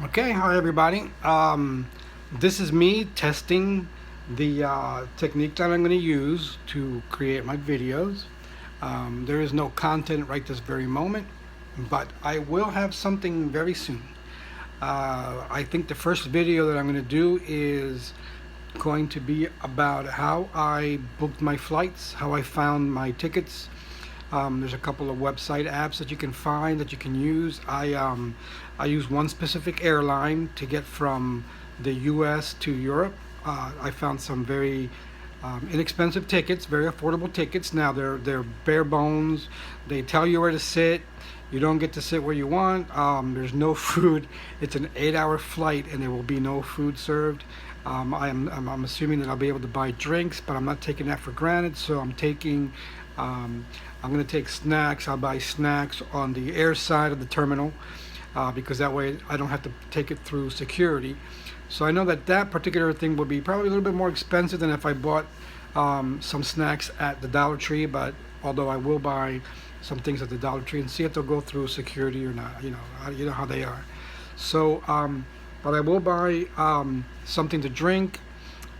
Okay, hi everybody. This is me testing the technique that I'm going to use to create my videos. There is no content right this very moment, but I will have something very soon. I think the first video that I'm going to do is going to be about how I booked my flights, how I found my tickets. There's a couple of website apps that you can find that you can use. I use one specific airline to get from the U.S. to Europe. I found some very inexpensive tickets, very affordable tickets. Now they're bare bones. They tell you where to sit. You don't get to sit where you want. There's no food. It's an 8-hour flight, and there will be no food served. I'm assuming that I'll be able to buy drinks, but I'm not taking that for granted. So um, I'm going to take snacks. I'll buy snacks on the air side of the terminal because that way I don't have to take it through security. So I know that that particular thing will be probably a little bit more expensive than if I bought some snacks at the Dollar Tree. But although I will buy some things at the Dollar Tree and see if they'll go through security or not. You know how they are. So, but I will buy something to drink,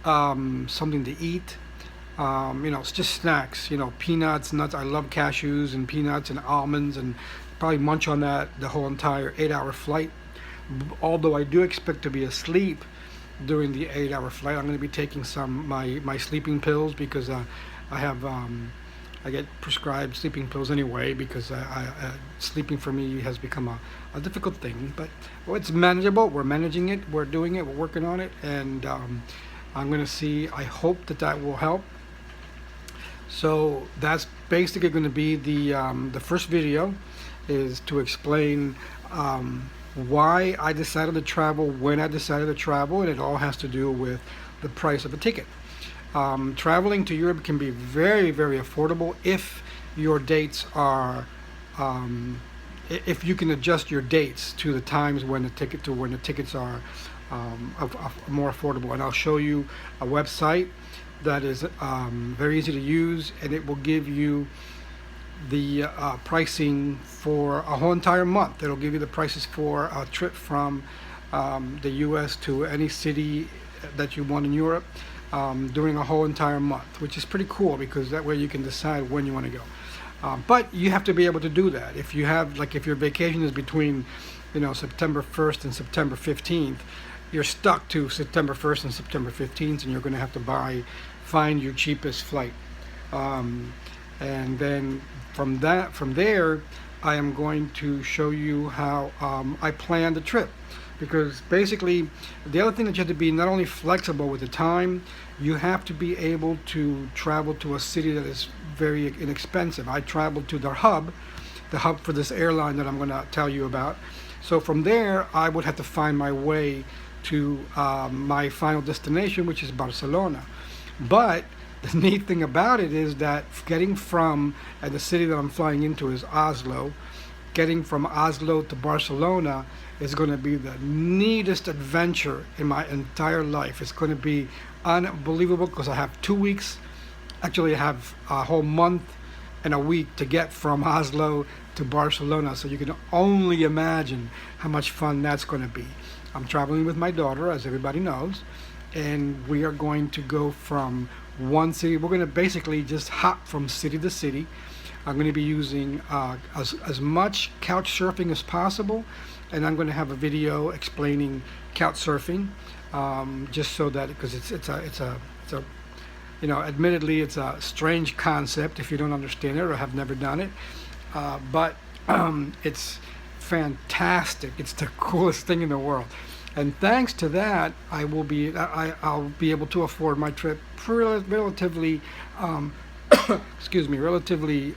something to eat. It's just snacks. Peanuts, nuts. I love cashews and peanuts and almonds, and probably munch on that the whole entire 8-hour flight. Although I do expect to be asleep during the 8-hour flight, I'm going to be taking some my sleeping pills because I have I get prescribed sleeping pills anyway because sleeping for me has become a difficult thing. But well, it's manageable. We're managing it. We're doing it. We're working on it, and I'm going to see. I hope that that will help. So that's basically going to be the first video is to explain why I decided to travel, when I decided to travel, and it all has to do with the price of a ticket. Traveling to Europe can be very, very affordable if your dates are, if you can adjust your dates to the times when the tickets are more affordable. And I'll show you a website that is very easy to use, and it will give you the pricing for a whole entire month. It'll give you the prices for a trip from the U.S. to any city that you want in Europe during a whole entire month, which is pretty cool because that way you can decide when you want to go. But you have to be able to do that. If you have, like, if your vacation is between, September 1st and September 15th, you're stuck to September 1st and September 15th, and you're going to have to find your cheapest flight. And then from there, I am going to show you how I plan the trip. Because basically, the other thing that you have to be not only flexible with the time, you have to be able to travel to a city that is very inexpensive. I traveled to the hub for this airline that I'm going to tell you about. So from there, I would have to find my way to my final destination, which is Barcelona. But the neat thing about it is that getting from, and the city that I'm flying into is Oslo, getting from Oslo to Barcelona is going to be the neatest adventure in my entire life. It's going to be unbelievable because I have 2 weeks. Actually, I have a whole month and a week to get from Oslo to Barcelona. So you can only imagine how much fun that's going to be. I'm traveling with my daughter, as everybody knows, and we are going to go from one city. We're going to basically just hop from city to city. I'm going to be using as much couch surfing as possible, and I'm going to have a video explaining couch surfing, just so that because it's a admittedly it's a strange concept if you don't understand it or have never done it, but it's fantastic. It's the coolest thing in the world. And thanks to that, I'll be able to afford my trip relatively, excuse me, relatively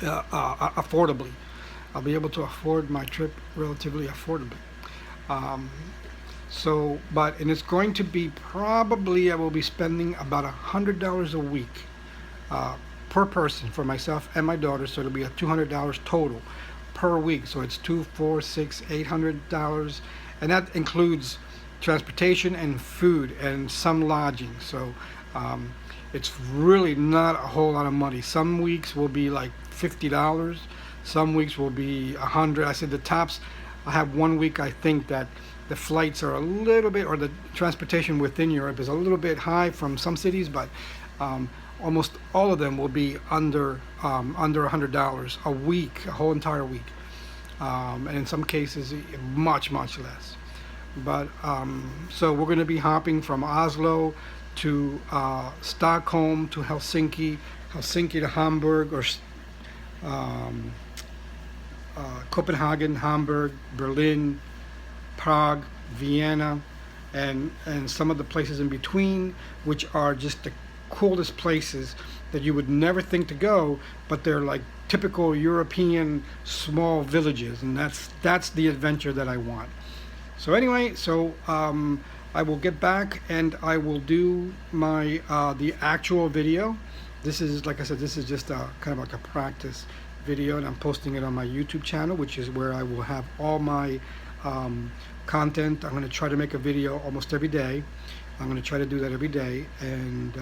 affordably. I'll be able to afford my trip relatively affordably. Um, and it's going to be probably I will be spending about $100 a week uh, per person for myself and my daughter. So it'll be a $200 total per week. So it's two, four, six, $800, and that includes transportation and food and some lodging. So it's really not a whole lot of money. Some weeks will be like $50. Some weeks will be 100. I said the tops. I have 1 week, I think, that the flights are a little bit, or the transportation within Europe is a little bit high from some cities, but um, almost all of them will be under $100 a week, a whole entire week, and in some cases much less. But so we're going to be hopping from Oslo to Stockholm to Helsinki, Helsinki to Hamburg, or um, Copenhagen, Hamburg, Berlin, Prague, Vienna, and some of the places in between, which are just the coolest places that you would never think to go, but they're like typical European small villages, and that's the adventure that I want. So anyway, I will get back and I will do my the actual video. This is, like I said, this is just a kind of like a practice video, and I'm posting it on my YouTube channel, which is where I will have all my content. I'm going to try to make a video almost every day. I'm going to try to do that every day, and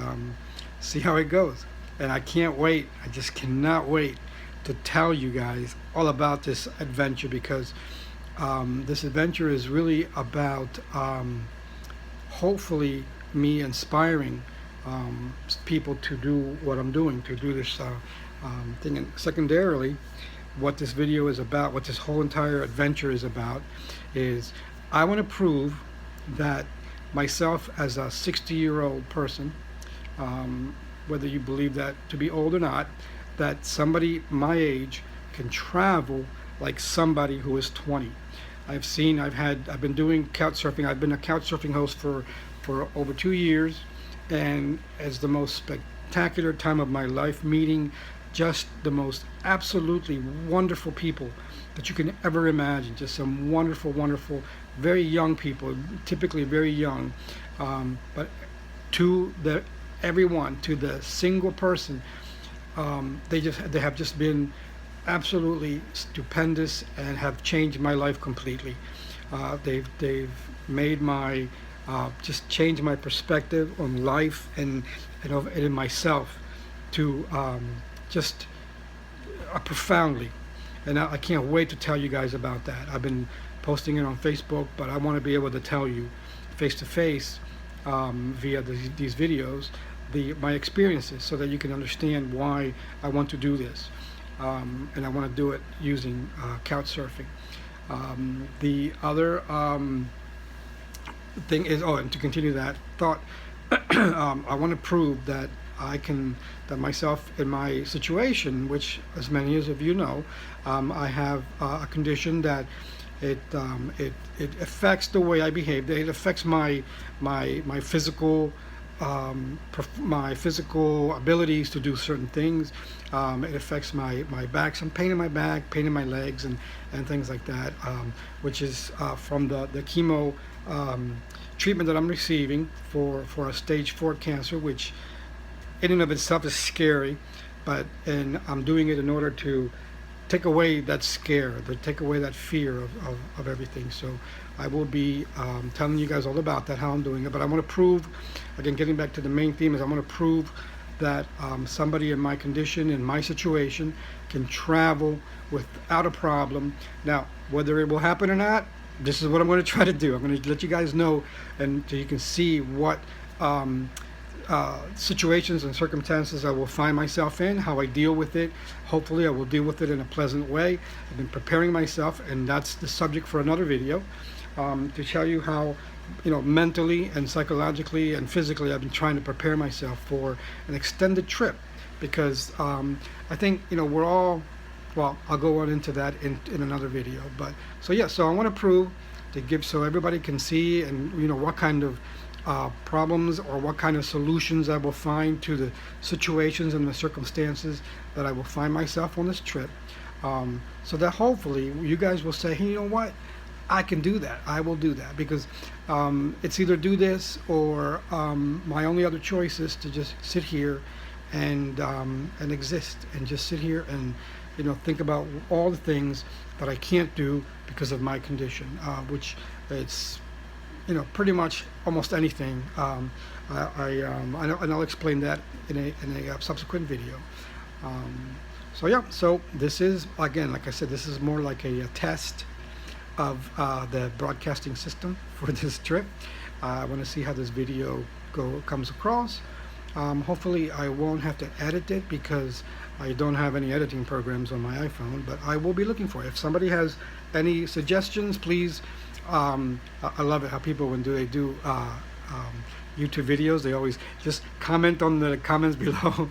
see how it goes. And I can't wait. I just cannot wait to tell you guys all about this adventure, because this adventure is really about hopefully me inspiring people to do what I'm doing, to do this thing. And secondarily, what this video is about, what this whole entire adventure is about, is I want to prove that myself as a 60-year-old person, whether you believe that to be old or not, that somebody my age can travel like somebody who is 20. I've been doing couch surfing. I've been a couch surfing host for over 2 years, and it's the most spectacular time of my life, meeting just the most absolutely wonderful people that you can ever imagine. Just some wonderful, very young people, typically very young, but to the single person, they have just been absolutely stupendous and have changed my life completely. They've made my just changed my perspective on life and in myself to just profoundly. And I can't wait to tell you guys about that. I've been posting it on Facebook, but I want to be able to tell you face to face via these videos my experiences, so that you can understand why I want to do this. And I want to do it using couch surfing. The other thing is, and to continue that thought, I want to prove that that myself in my situation, which as many of you know, I have a condition that it affects the way I behave. It affects my physical my physical abilities to do certain things. It affects my back, some pain in my back, pain in my legs, and things like that, which is from the chemo treatment that I'm receiving for a stage 4 cancer, which in and of itself is scary, and I'm doing it in order to take away that scare, to take away that fear of everything. So I will be telling you guys all about that, how I'm doing it. But I want to prove, again, getting back to the main theme, is I want to prove that somebody in my condition, in my situation, can travel without a problem. Now, whether it will happen or not, this is what I'm going to try to do. I'm going to let you guys know, and so you can see what situations and circumstances I will find myself in, how I deal with it. Hopefully I will deal with it in a pleasant way. I've been preparing myself, and that's the subject for another video, to tell you how, mentally and psychologically and physically I've been trying to prepare myself for an extended trip, because I think we're all, well, I'll go on into that in another video. But so I want to prove, to give, so everybody can see, and what kind of problems or what kind of solutions I will find to the situations and the circumstances that I will find myself on this trip, so that hopefully you guys will say, hey, you know what, I can do that. I will do that, because it's either do this or my only other choice is to just sit here and exist, and just sit here and think about all the things that I can't do because of my condition, which it's pretty much almost anything. And I'll explain that in a subsequent video. So this is, again, like I said, this is more like a test of the broadcasting system for this trip. I want to see how this video comes across. Hopefully I won't have to edit it because I don't have any editing programs on my iPhone, but I will be looking for it. If somebody has any suggestions, please. I love it how people, when they do YouTube videos, they always just comment on the comments below.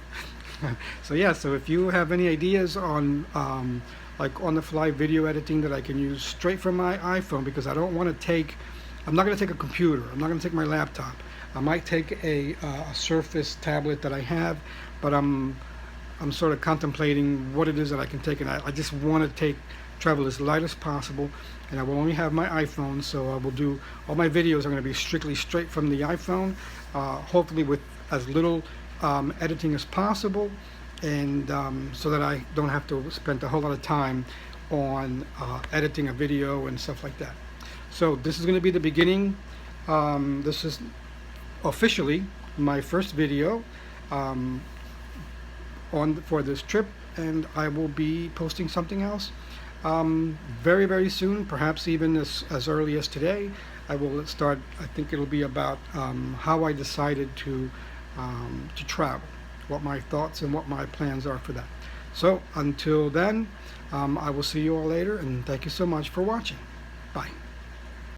So yeah, so if you have any ideas on like on the fly video editing that I can use straight from my iPhone, because I don't want to take, I'm not going to take a computer, I'm not going to take my laptop. I might take a Surface tablet that I have, but I'm sort of contemplating what it is that I can take, and I just want to travel as light as possible, and I will only have my iPhone, so I will do all my videos are going to be strictly straight from the iPhone, hopefully with as little editing as possible, and so that I don't have to spend a whole lot of time on editing a video and stuff like that. So this is going to be the beginning. This is officially my first video for this trip, and I will be posting something else very, very soon, perhaps even as early as today. I will start, I think it'll be about how I decided to travel, what my thoughts and what my plans are for that. So until then, I will see you all later, and thank you so much for watching. Bye.